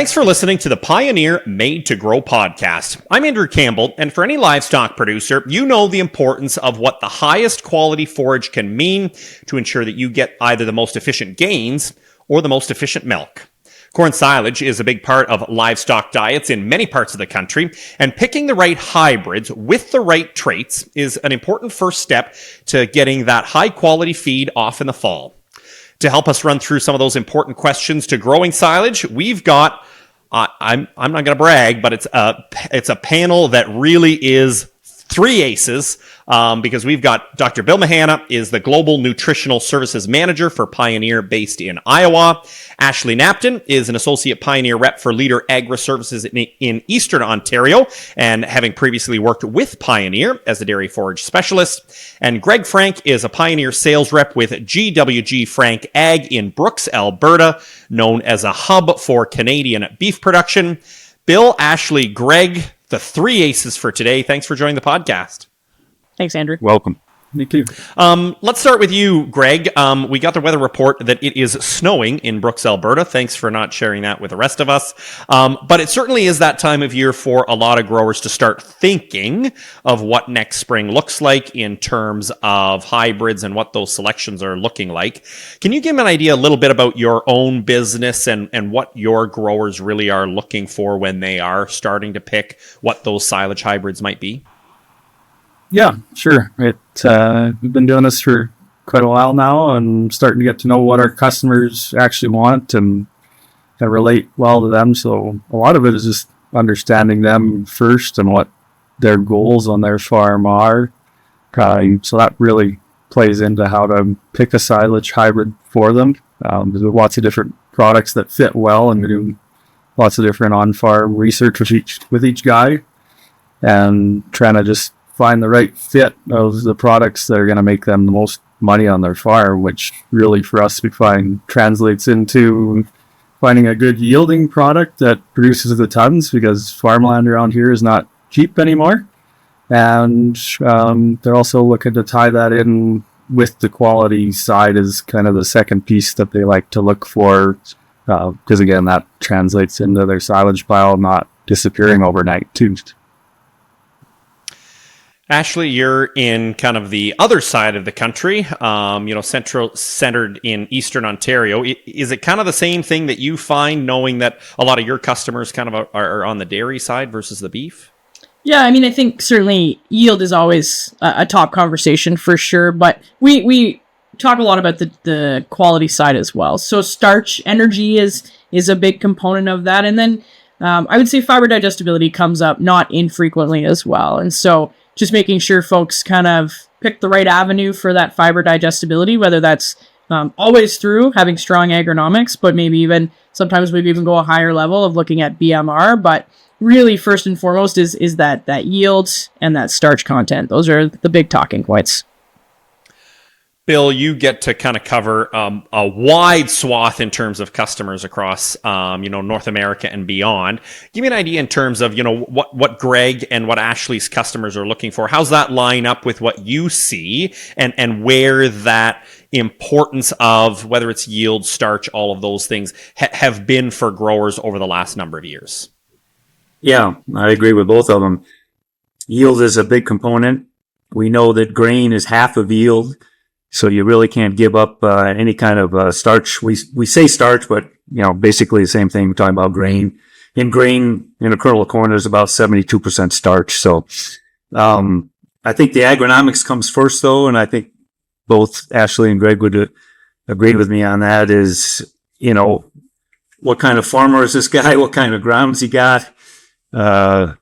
Thanks for listening to the Pioneer Made to Grow podcast. I'm Andrew Campbell, and for any livestock producer, you know the importance of what the highest quality forage can mean to ensure that you get either the most efficient gains or the most efficient milk. Corn silage is a big part of livestock diets in many parts of the country, and picking the right hybrids with the right traits is an important first step to getting that high quality feed off in the fall. To help us run through some of those important questions to growing silage, we've got, I'm not going to brag, but it's a panel that really is three aces, because we've got Dr. Bill Mahanna is the Global Nutritional Services Manager for Pioneer based in Iowa. Ashley Knapton is an Associate Pioneer Rep for Leader Agri Services in Eastern Ontario, and having previously worked with Pioneer as a dairy forage specialist. And Greg Frank is a Pioneer Sales Rep with GWG Frank Ag in Brooks, Alberta, known as a hub for Canadian beef production. Bill, Ashley, Greg, the three aces for today. Thanks for joining the podcast. Thanks, Andrew. Welcome. Thank you. Let's start with you, Greg. We got the weather report that it is snowing in Brooks, Alberta. Thanks for not sharing that with the rest of us. But it certainly is that time of year for a lot of growers to start thinking of what next spring looks like in terms of hybrids and what those selections are looking like. Can you give me an idea a little bit about your own business and what your growers really are looking for when they are starting to pick what those silage hybrids might be? Yeah, sure. We've been doing this for quite a while now and starting to get to know what our customers actually want and relate well to them. So a lot of it is just understanding them first and what their goals on their farm are. So that really plays into how to pick a silage hybrid for them. There's lots of different products that fit well, and we do lots of different on-farm research with each guy and trying to just find the right fit of the products that are going to make them the most money on their farm, which really for us we find translates into finding a good yielding product that produces the tons, because farmland around here is not cheap anymore. And they're also looking to tie that in with the quality side as kind of the second piece that they like to look for, because again, that translates into their silage pile not disappearing overnight too. Ashley, you're in kind of the other side of the country, centered in Eastern Ontario. Is it kind of the same thing that you find, knowing that a lot of your customers kind of are on the dairy side versus the beef? Yeah, I mean, I think certainly yield is always a top conversation for sure, but we talk a lot about the quality side as well. So starch energy is a big component of that. And then I would say fiber digestibility comes up not infrequently as well. And so just making sure folks kind of pick the right avenue for that fiber digestibility, whether that's always through having strong agronomics, but maybe sometimes we even go a higher level of looking at BMR. But really, first and foremost is that yield and that starch content. Those are the big talking points. Bill, you get to kind of cover a wide swath in terms of customers across, North America and beyond. Give me an idea in terms of, what Greg and what Ashley's customers are looking for. How's that line up with what you see and where that importance of whether it's yield, starch, all of those things have been for growers over the last number of years? Yeah, I agree with both of them. Yield is a big component. We know that grain is half of yield. So you really can't give up any kind of starch. We say starch, but basically the same thing. We're talking about grain. In grain, in a kernel of corn, there's about 72% starch. So I think the agronomics comes first, though, and I think both Ashley and Greg would agree with me on that. Is what kind of farmer is this guy? What kind of grounds he got? How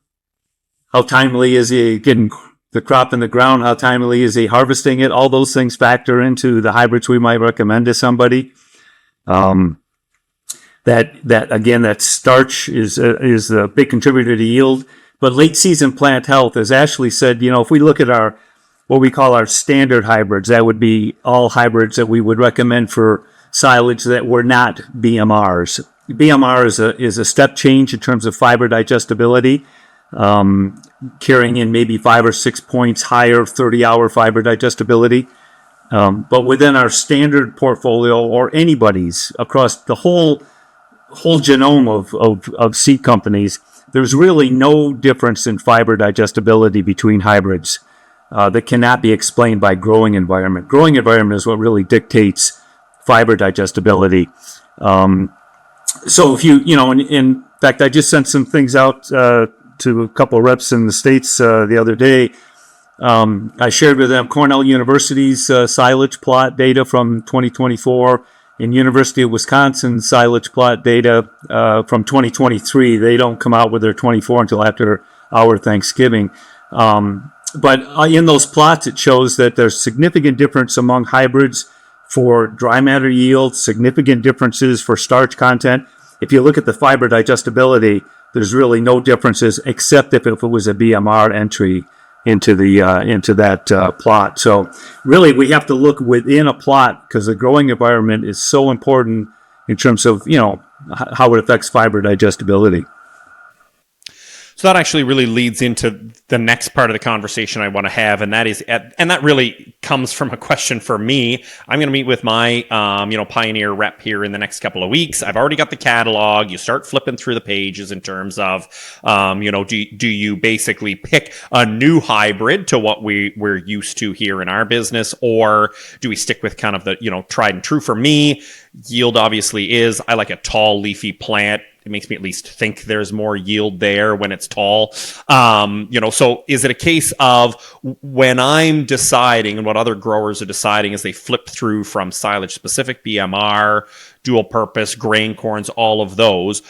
timely is he getting the crop in the ground? How timely is he harvesting it? All those things factor into the hybrids we might recommend to somebody. That starch is a big contributor to yield. But late season plant health, as Ashley said, if we look at what we call our standard hybrids, that would be all hybrids that we would recommend for silage that were not BMRs. BMR is a step change in terms of fiber digestibility. Carrying in maybe 5 or 6 points higher 30-hour fiber digestibility. But within our standard portfolio or anybody's across the whole whole genome of seed companies, there's really no difference in fiber digestibility between hybrids that cannot be explained by growing environment. Growing environment is what really dictates fiber digestibility. So if in fact, I just sent some things out to a couple of reps in the States the other day. I shared with them Cornell University's silage plot data from 2024 and University of Wisconsin silage plot data from 2023. They don't come out with their 24 until after our Thanksgiving. But in those plots, it shows that there's significant difference among hybrids for dry matter yield, significant differences for starch content. If you look at the fiber digestibility, there's really no differences except if it was a BMR entry into that plot. So really, we have to look within a plot because the growing environment is so important in terms of how it affects fiber digestibility. So that actually really leads into the next part of the conversation I want to have, and that is, and that really comes from a question for me. I'm going to meet with my, Pioneer rep here in the next couple of weeks. I've already got the catalog. You start flipping through the pages in terms of, do you basically pick a new hybrid to what we're used to here in our business, or do we stick with kind of the, tried and true? For me, yield obviously is, I like a tall leafy plant. It makes me at least think there's more yield there when it's tall. So is it a case of when I'm deciding and what other growers are deciding as they flip through from silage specific, BMR, dual purpose, grain corns, all of those,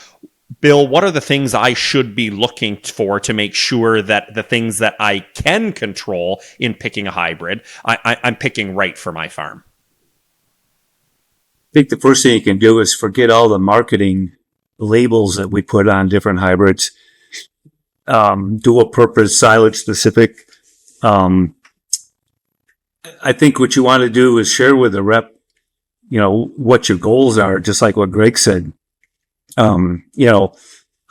Bill, what are the things I should be looking for to make sure that the things that I can control in picking a hybrid, I'm picking right for my farm? I think the first thing you can do is forget all the marketing labels that we put on different hybrids, dual purpose, silage specific. I think what you want to do is share with the rep, what your goals are, just like what Greg said. How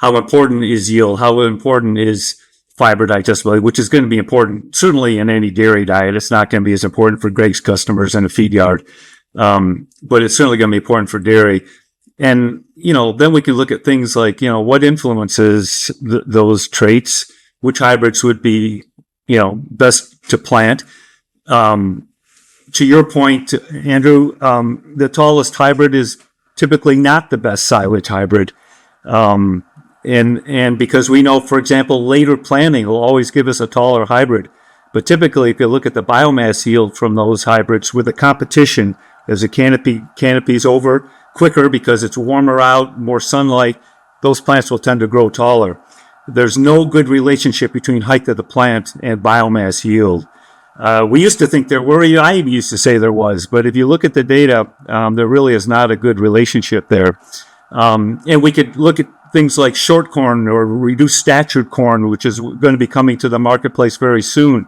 important is yield? How important is fiber digestibility, which is going to be important, certainly in any dairy diet. It's not going to be as important for Greg's customers in a feed yard. But it's certainly going to be important for dairy. And, then we can look at things like, what influences those traits, which hybrids would be, best to plant. To your point, Andrew, the tallest hybrid is typically not the best silage hybrid. And because we know, for example, later planting will always give us a taller hybrid. But typically, if you look at the biomass yield from those hybrids with the competition, as the canopy's over quicker because it's warmer out, more sunlight, those plants will tend to grow taller. There's no good relationship between height of the plant and biomass yield. We used to think there were, I used to say there was, but if you look at the data, there really is not a good relationship there. And we could look at things like short corn or reduced statured corn, which is going to be coming to the marketplace very soon.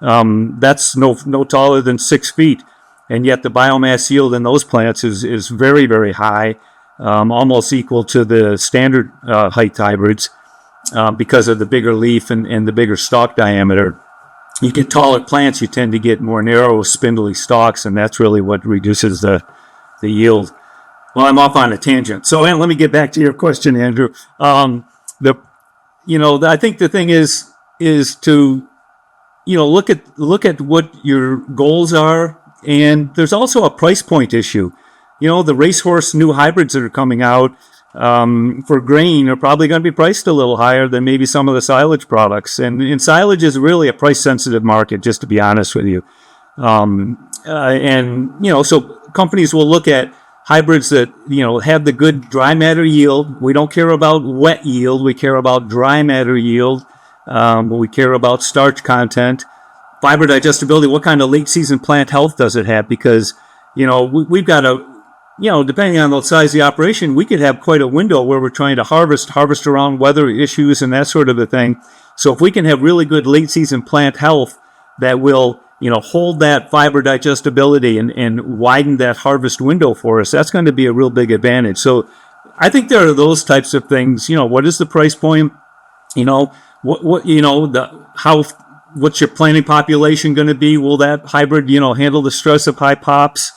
That's no taller than 6 feet. And yet the biomass yield in those plants is very, very high, almost equal to the standard height hybrids because of the bigger leaf and the bigger stalk diameter. You get taller plants, you tend to get more narrow, spindly stalks, and that's really what reduces the yield. Well, I'm off on a tangent. So let me get back to your question, Andrew. I think the thing is to look at what your goals are. And there's also a price point issue. The racehorse new hybrids that are coming out for grain are probably going to be priced a little higher than maybe some of the silage products. And silage is really a price-sensitive market, just to be honest with you. So companies will look at hybrids that, have the good dry matter yield. We don't care about wet yield. We care about dry matter yield. We care about starch content. Fiber digestibility, what kind of late season plant health does it have? Because, we've got depending on the size of the operation, we could have quite a window where we're trying to harvest around weather issues and that sort of a thing. So if we can have really good late season plant health that will, hold that fiber digestibility and widen that harvest window for us, that's going to be a real big advantage. So I think there are those types of things. What is the price point? What's your planting population going to be? Will that hybrid, handle the stress of high pops?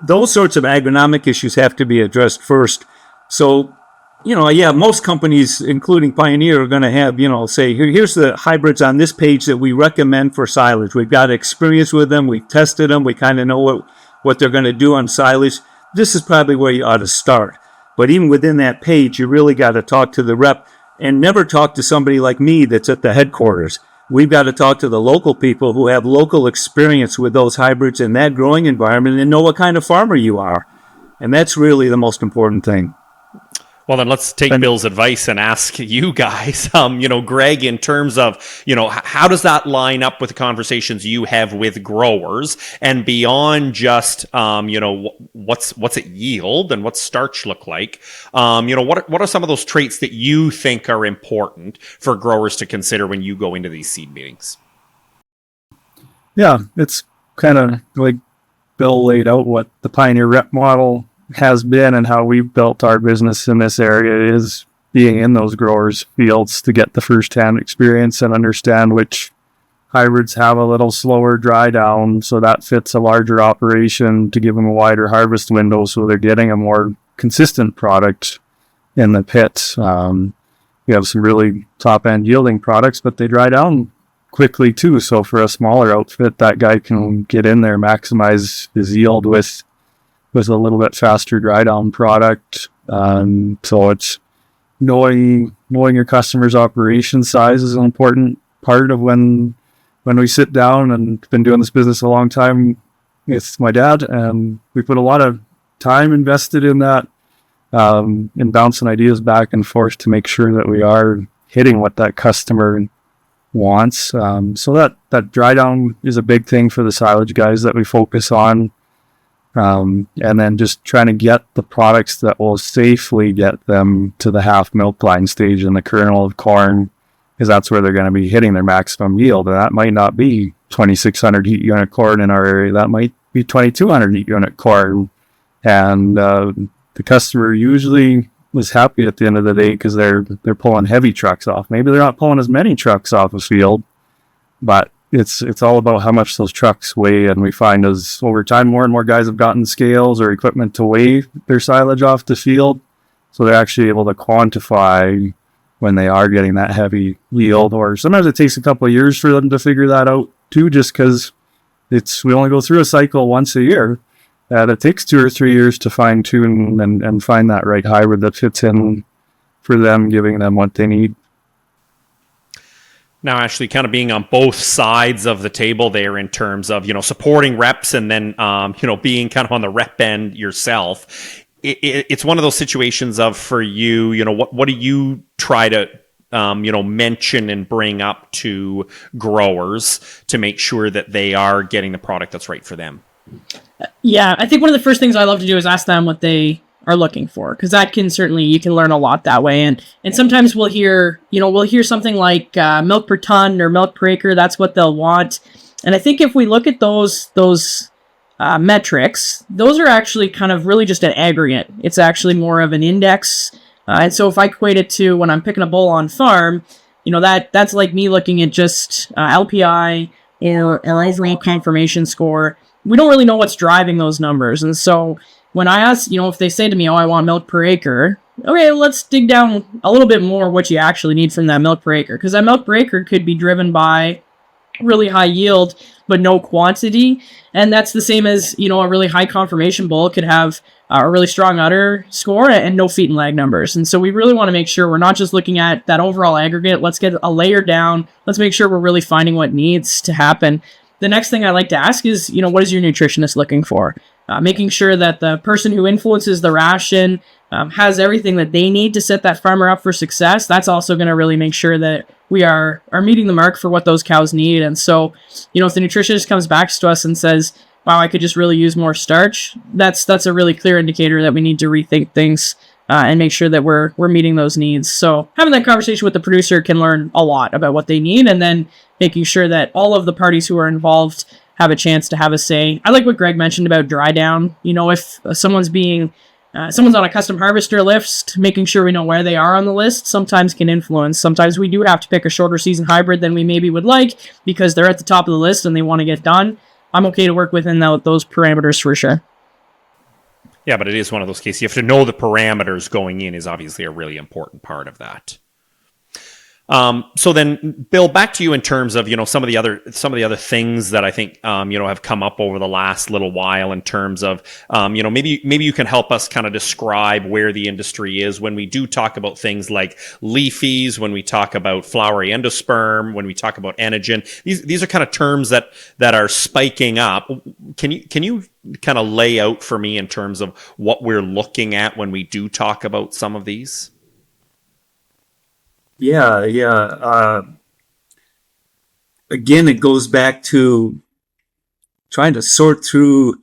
those sorts of agronomic issues have to be addressed first. So, most companies, including Pioneer, are going to have, say, here's the hybrids on this page that we recommend for silage. We've got experience with them. We've tested them. We kind of know what they're going to do on silage. This is probably where you ought to start. But even within that page, you really got to talk to the rep and never talk to somebody like me that's at the headquarters. We've got to talk to the local people who have local experience with those hybrids in that growing environment and know what kind of farmer you are. And that's really the most important thing. Well, then let's take Bill's advice and ask you guys, Greg, in terms of, how does that line up with the conversations you have with growers and beyond just, what's it yield and what's starch look like? What are some of those traits that you think are important for growers to consider when you go into these seed meetings? Yeah, it's kind of like Bill laid out what the Pioneer rep model has been and how we've built our business in this area is being in those growers' fields to get the first-hand experience and understand which hybrids have a little slower dry down, so that fits a larger operation to give them a wider harvest window so they're getting a more consistent product in the pit. We have some really top-end yielding products, but they dry down quickly too, so for a smaller outfit, that guy can get in there, maximize his yield with a little bit faster dry down product. So it's knowing your customer's operation size is an important part of when we sit down, and been doing this business a long time with my dad, and we put a lot of time invested in that, in bouncing ideas back and forth to make sure that we are hitting what that customer wants. So that dry down is a big thing for the silage guys that we focus on. And then just trying to get the products that will safely get them to the half milk line stage in the kernel of corn, because that's where they're going to be hitting their maximum yield. And that might not be 2,600 heat unit corn in our area. That might be 2,200 heat unit corn. And the customer usually was happy at the end of the day because they're pulling heavy trucks off. Maybe they're not pulling as many trucks off a field, but it's all about how much those trucks weigh, and we find as over time more and more guys have gotten scales or equipment to weigh their silage off the field, so they're actually able to quantify when they are getting that heavy yield. Or sometimes it takes a couple of years for them to figure that out too, just because we only go through a cycle once a year, and it takes 2 or 3 years to fine tune and find that right hybrid that fits in for them, giving them what they need. Now, actually kind of being on both sides of the table there in terms of, supporting reps and then, being kind of on the rep end yourself. It's one of those situations of, for you, what do you try to, mention and bring up to growers to make sure that they are getting the product that's right for them? Yeah, I think one of the first things I love to do is ask them what they are looking for, because that can certainly, you can learn a lot that way. And sometimes we'll hear something like milk per ton or milk per acre. That's what they'll want. And I think if we look at those metrics, those are actually kind of really just an aggregate. It's actually more of an index. And so if I equate it to when I'm picking a bull on farm, that's like me looking at just LPI or overall confirmation score. We don't really know what's driving those numbers. And so when I ask, if they say to me, I want milk per acre, okay, let's dig down a little bit more what you actually need from that milk per acre. Because that milk per acre could be driven by really high yield, but no quantity. And that's the same as, a really high confirmation bull could have a really strong udder score and no feet and lag numbers. And so we really want to make sure we're not just looking at that overall aggregate. Let's get a layer down. Let's make sure we're really finding what needs to happen. The next thing I like to ask is, what is your nutritionist looking for? Making sure that the person who influences the ration has everything that they need to set that farmer up for success. That's also going to really make sure that we are meeting the mark for what those cows need. And so, if the nutritionist comes back to us and says, wow, I could just really use more starch, that's a really clear indicator that we need to rethink things and make sure that we're meeting those needs. So having that conversation with the producer can learn a lot about what they need, and then making sure that all of the parties who are involved have a chance to have a say. I like what Greg mentioned about dry down. If someone's on a custom harvester list, making sure we know where they are on the list sometimes can influence. Sometimes we do have to pick a shorter season hybrid than we maybe would like because they're at the top of the list and they want to get done. I'm okay to work within those parameters for sure. Yeah, but it is one of those cases. You have to know the parameters going in is obviously a really important part of that. So then, Bill, back to you in terms of some of the other things that I think have come up over the last little while in terms of maybe you can help us kind of describe where the industry is when we do talk about things like Leafys, when we talk about Floury endosperm, when we talk about enogen. These are kind of terms that are spiking up. Can you kind of lay out for me in terms of what we're looking at when we do talk about some of these? Yeah. Again, it goes back to trying to sort through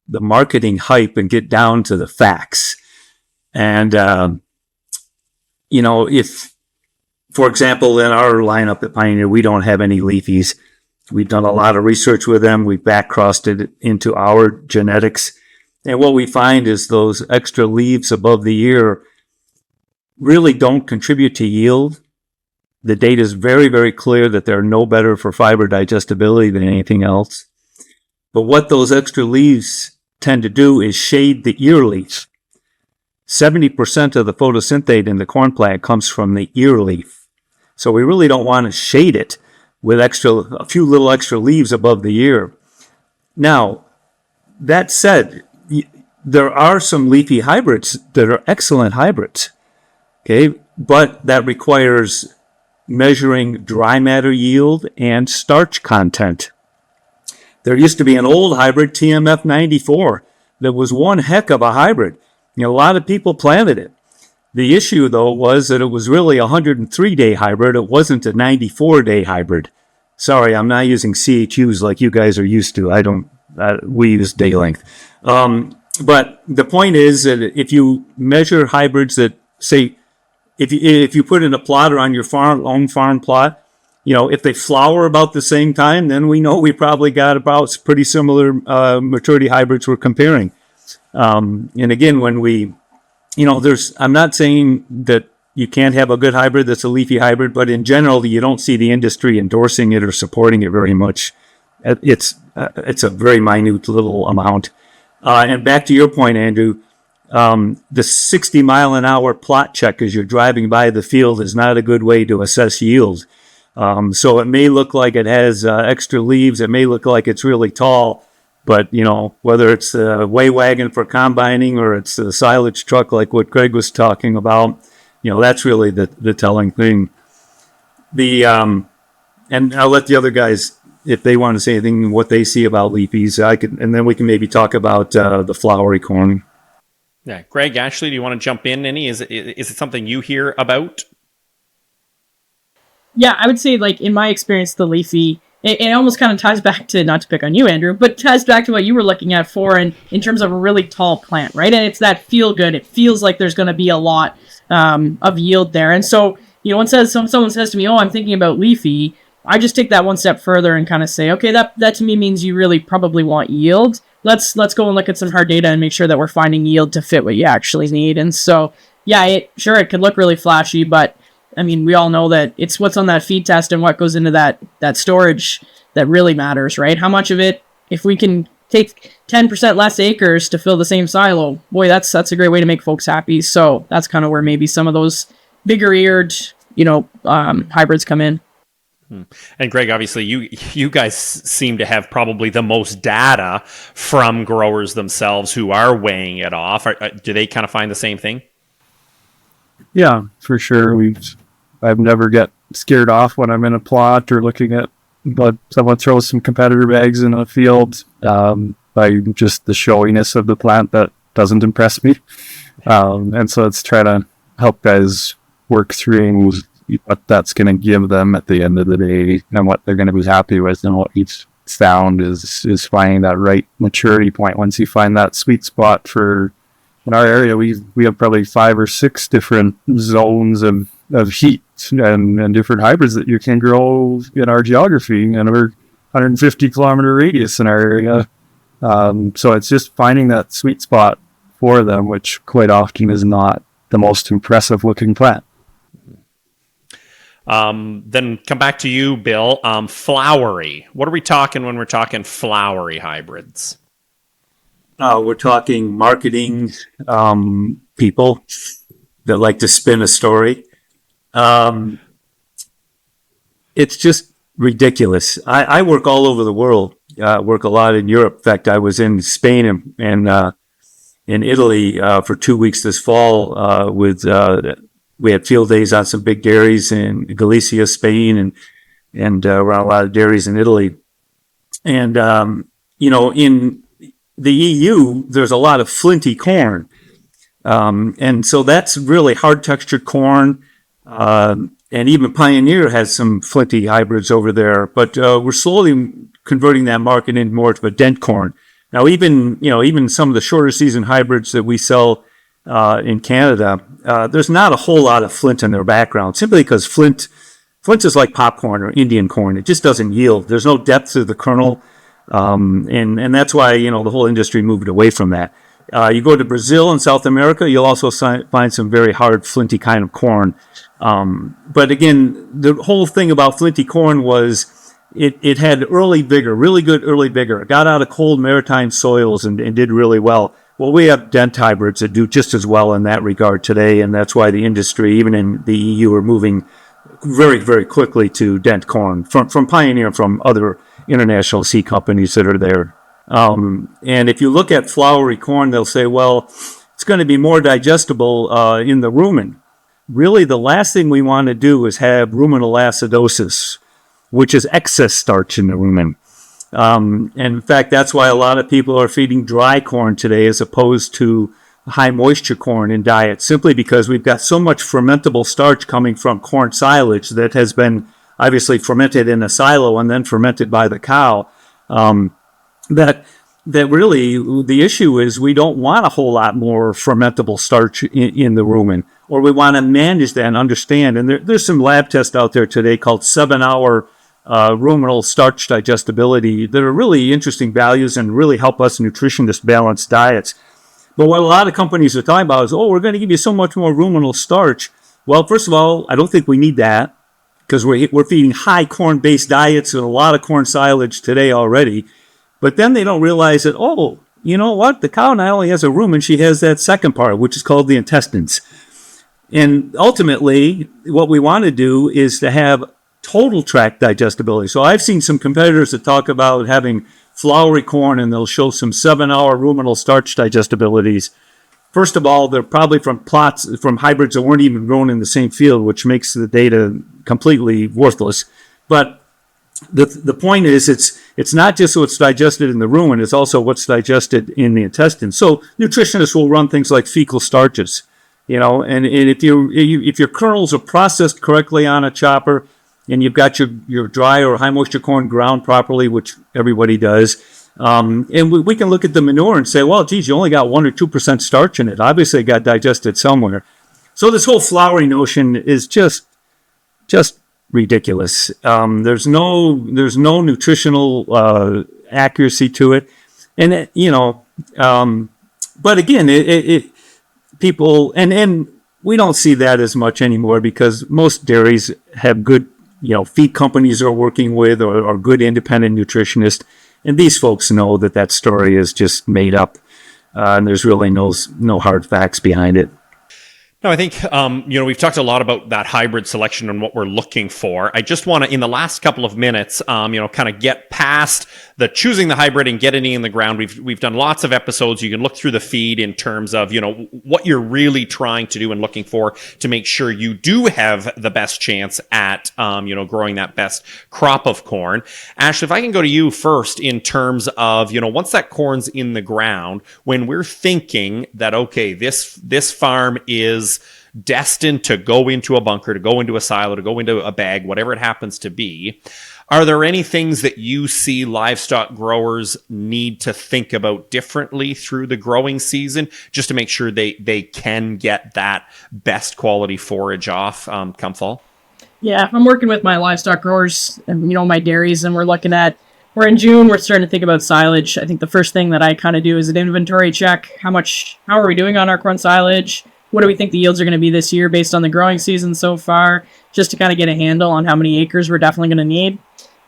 the marketing hype and get down to the facts. And, if, for example, in our lineup at Pioneer, we don't have any Leafys. We've done a lot of research with them. We've back-crossed it into our genetics. And what we find is those extra leaves above the ear really don't contribute to yield. The data is very, very clear that they're no better for fiber digestibility than anything else. But what those extra leaves tend to do is shade the ear leaf. 70% of the photosynthate in the corn plant comes from the ear leaf. So we really don't want to shade it with a few little extra leaves above the ear. Now, that said, there are some leafy hybrids that are excellent hybrids. Okay, but that requires measuring dry matter yield and starch content. There used to be an old hybrid, TMF 94, that was one heck of a hybrid. A lot of people planted it. The issue, though, was that it was really a 103-day hybrid. It wasn't a 94-day hybrid. Sorry, I'm not using CHUs like you guys are used to. We use day length. But the point is that if you measure hybrids that, say, if you put in a plotter on your own farm plot, if they flower about the same time, then we know we probably got about pretty similar maturity hybrids we're comparing. And again, when I'm not saying that you can't have a good hybrid that's a leafy hybrid, but in general, you don't see the industry endorsing it or supporting it very much. It's a very minute little amount. And back to your point, Andrew, the 60 mile an hour plot check as you're driving by the field is not a good way to assess yield. So it may look like it has extra leaves. It may look like it's really tall, but whether it's the weigh wagon for combining or it's the silage truck like what Greg was talking about, that's really the telling thing. And I'll let the other guys, if they want to say anything, what they see about Leafys, and then we can maybe talk about the Floury corn. Yeah, Greg, Ashley, do you want to jump in any? Is it something you hear about? Yeah, I would say, like, in my experience, the Leafy, it almost kind of ties back to, not to pick on you, Andrew, but ties back to what you were looking at in terms of a really tall plant, right? And it's that feel good. It feels like there's going to be a lot of yield there. And so, when someone says to me, oh, I'm thinking about Leafy, I just take that one step further and kind of say, okay, that to me means you really probably want yield. Let's go and look at some hard data and make sure that we're finding yield to fit what you actually need. And so, yeah, it could look really flashy, but I mean, we all know that it's what's on that feed test and what goes into that storage that really matters, right? How much of it, if we can take 10% less acres to fill the same silo, boy, that's a great way to make folks happy. So that's kind of where maybe some of those bigger eared, hybrids come in. And Greg, obviously, you guys seem to have probably the most data from growers themselves who are weighing it off. Do they kind of find the same thing? Yeah, for sure. I've never get scared off when I'm in a plot or looking at, but someone throws some competitor bags in a field by just the showiness of the plant that doesn't impress me. And so it's trying to help guys work through what that's going to give them at the end of the day and what they're going to be happy with, and what each found is finding that right maturity point. Once you find that sweet spot in our area, we have probably 5 or 6 different zones of heat and different hybrids that you can grow in our geography, and we're 150 kilometer radius in our area. So it's just finding that sweet spot for them, which quite often is not the most impressive looking plant. Then come back to you, Bill. Floury. What are we talking when we're talking Floury hybrids? we're talking marketing people that like to spin a story. It's just ridiculous. I work all over the world. Work a lot in Europe. In fact, I was in Spain and in Italy for 2 weeks this fall. We had field days on some big dairies in Galicia, Spain, and around a lot of dairies in Italy. And in the EU, there's a lot of flinty corn, and so that's really hard textured corn. And even Pioneer has some flinty hybrids over there, but we're slowly converting that market into more of a dent corn. Now, even some of the shorter season hybrids that we sell in Canada, there's not a whole lot of flint in their background, simply because flint is like popcorn or Indian corn. It just doesn't yield. There's no depth to the kernel, and that's why the whole industry moved away from that. You go to Brazil and South America, you'll also find some very hard flinty kind of corn. But again, the whole thing about flinty corn was it had early vigor, really good early vigor. It got out of cold maritime soils and did really well. Well, we have dent hybrids that do just as well in that regard today, and that's why the industry, even in the EU, are moving very, very quickly to dent corn from Pioneer, from other international seed companies that are there. And if you look at floury corn, they'll say, well, it's going to be more digestible in the rumen. Really, the last thing we want to do is have ruminal acidosis, which is excess starch in the rumen. And in fact, that's why a lot of people are feeding dry corn today as opposed to high moisture corn in diet, simply because we've got so much fermentable starch coming from corn silage that has been obviously fermented in a silo and then fermented by the cow. That really the issue is we don't want a whole lot more fermentable starch in the rumen, or we want to manage that and understand. And there's some lab tests out there today called 7-hour ruminal starch digestibility that are really interesting values and really help us nutritionists balance diets. But what a lot of companies are talking about is, we're going to give you so much more ruminal starch. Well, first of all, I don't think we need that, because we're feeding high corn-based diets and a lot of corn silage today already. But then they don't realize that, you know what? The cow not only has a rumen, she has that second part, which is called the intestines. And ultimately, what we want to do is to have total tract digestibility. So I've seen some competitors that talk about having floury corn, and they'll show some 7-hour ruminal starch digestibilities. First of all, they're probably from hybrids that weren't even grown in the same field, which makes the data completely worthless. But the point is, it's not just what's digested in the rumen, it's also what's digested in the intestine. So nutritionists will run things like fecal starches, and if your kernels are processed correctly on a chopper, and you've got your dry or high moisture corn ground properly, which everybody does, and we can look at the manure and say, well, geez, you only got 1 or 2% starch in it. Obviously, it got digested somewhere. So this whole floury notion is just ridiculous. There's no nutritional accuracy to it, and but again, people and we don't see that as much anymore, because most dairies have good feed companies they're working with, or good independent nutritionists, and these folks know that story is just made up, and there's really no hard facts behind it. No, I think, we've talked a lot about that hybrid selection and what we're looking for. I just want to, in the last couple of minutes, kind of get past the choosing the hybrid and getting it in the ground. We've done lots of episodes. You can look through the feed in terms of, what you're really trying to do and looking for to make sure you do have the best chance at, growing that best crop of corn. Ashley, if I can go to you first in terms of, once that corn's in the ground, when we're thinking that, okay, this farm is destined to go into a bunker, to go into a silo, to go into a bag, whatever it happens to be, are there any things that you see livestock growers need to think about differently through the growing season, just to make sure they can get that best quality forage off come fall? Yeah, if I'm working with my livestock growers and, my dairies, and we're in June, we're starting to think about silage. I think the first thing that I kind of do is an inventory check. How are we doing on our corn silage? What do we think the yields are going to be this year based on the growing season so far, just to kind of get a handle on how many acres we're definitely going to need.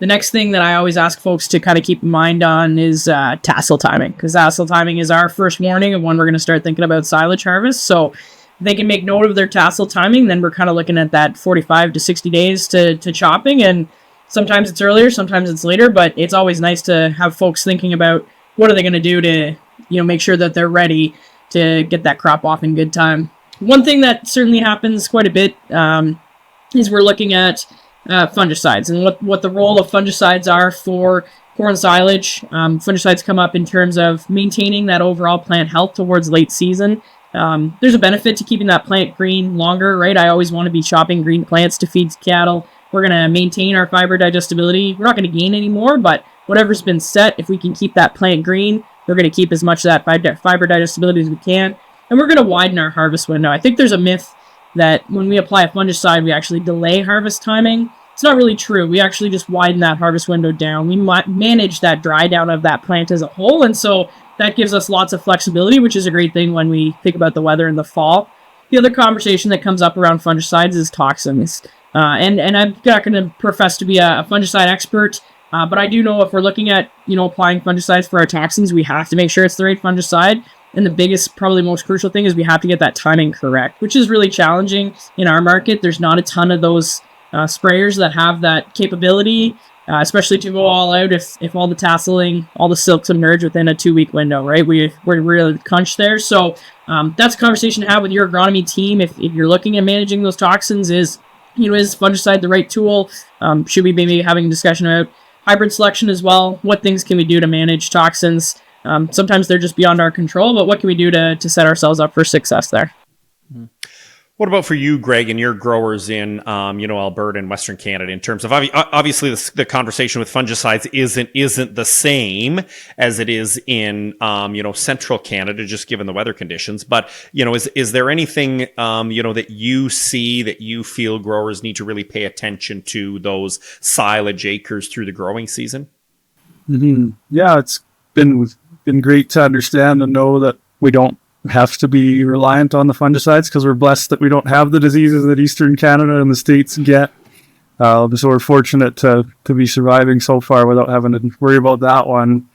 The next thing that I always ask folks to kind of keep in mind on is tassel timing, because tassel timing is our first warning of when we're going to start thinking about silage harvest. So if they can make note of their tassel timing, then we're kind of looking at that 45 to 60 days to chopping. And sometimes it's earlier, sometimes it's later, but it's always nice to have folks thinking about what are they going to do to, make sure that they're ready to get that crop off in good time. One thing that certainly happens quite a bit is we're looking at fungicides and what the role of fungicides are for corn silage. Fungicides come up in terms of maintaining that overall plant health towards late season. There's a benefit to keeping that plant green longer, right? I always want to be chopping green plants to feed cattle. We're going to maintain our fiber digestibility. We're not going to gain any more, but whatever's been set, if we can keep that plant green, we're going to keep as much of that fiber digestibility as we can. And we're going to widen our harvest window. I think there's a myth that when we apply a fungicide, we actually delay harvest timing. It's not really true. We actually just widen that harvest window down. We manage that dry down of that plant as a whole, and so that gives us lots of flexibility, which is a great thing when we think about the weather in the fall. The other conversation that comes up around fungicides is toxins. And I'm not going to profess to be a fungicide expert, but I do know if we're looking at, applying fungicides for our toxins, we have to make sure it's the right fungicide. And the biggest, probably most crucial thing is we have to get that timing correct, which is really challenging in our market. There's not a ton of those sprayers that have that capability, especially to go all out if all the tasseling, all the silks emerge within a 2-week window, right? We're really crunched there. So that's a conversation to have with your agronomy team. If you're looking at managing those toxins, is fungicide the right tool? Should we maybe having a discussion about hybrid selection as well? What things can we do to manage toxins? Sometimes they're just beyond our control, but what can we do to set ourselves up for success there? What about for you, Greg, and your growers in, Alberta and Western Canada, in terms of obviously the conversation with fungicides isn't the same as it is in, Central Canada, just given the weather conditions. But, is there anything, that you see that you feel growers need to really pay attention to those silage acres through the growing season? Mm-hmm. Yeah, it's been great to understand and know that we don't have to be reliant on the fungicides, because we're blessed that we don't have the diseases that Eastern Canada and the States get. So we're fortunate to be surviving so far without having to worry about that one.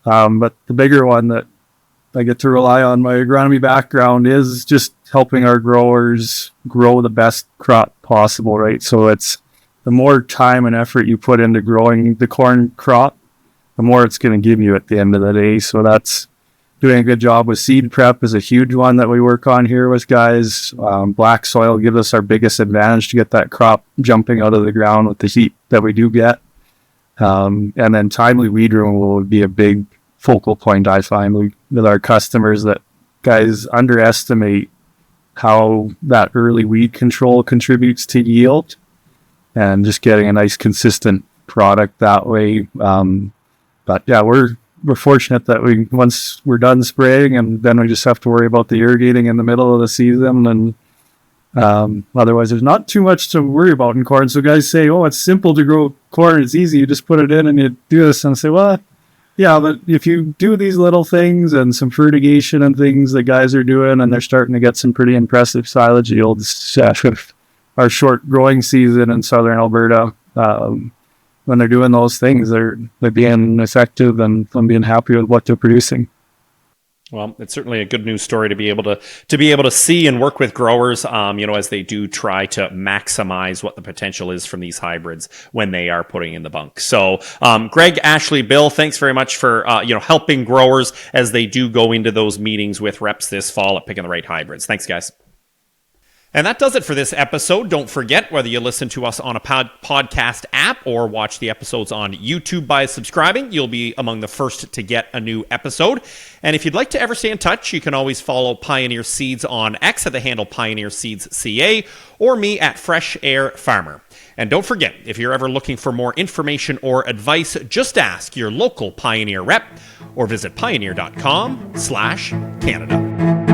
But the bigger one that I get to rely on my agronomy background is just helping our growers grow the best crop possible, right? So it's the more time and effort you put into growing the corn crop, the more it's going to give you at the end of the day. So that's doing a good job with seed prep is a huge one that we work on here with guys. Black soil gives us our biggest advantage to get that crop jumping out of the ground with the heat that we do get. And then timely weed removal would be a big focal point, I find, with our customers, that guys underestimate how that early weed control contributes to yield and just getting a nice consistent product that way. But yeah, we're fortunate that once we're done spraying, and then we just have to worry about the irrigating in the middle of the season. And otherwise, there's not too much to worry about in corn. So guys say, "Oh, it's simple to grow corn. It's easy. You just put it in and you do this." And I say, "Well, yeah, but if you do these little things and some fertigation and things that guys are doing, and they're starting to get some pretty impressive silage yields with our short growing season in Southern Alberta." When they're doing those things, they're being effective and being happy with what they're producing. Well, it's certainly a good news story to be able to see and work with growers, as they do try to maximize what the potential is from these hybrids when they are putting in the bunk. So, Greg, Ashley, Bill, thanks very much for helping growers as they do go into those meetings with reps this fall at picking the right hybrids. Thanks, guys. And that does it for this episode. Don't forget, whether you listen to us on a podcast app or watch the episodes on YouTube by subscribing, you'll be among the first to get a new episode. And if you'd like to ever stay in touch, you can always follow Pioneer Seeds on X at the handle Pioneer Seeds CA, or me at Fresh Air Farmer. And don't forget, if you're ever looking for more information or advice, just ask your local Pioneer rep or visit pioneer.com/Canada.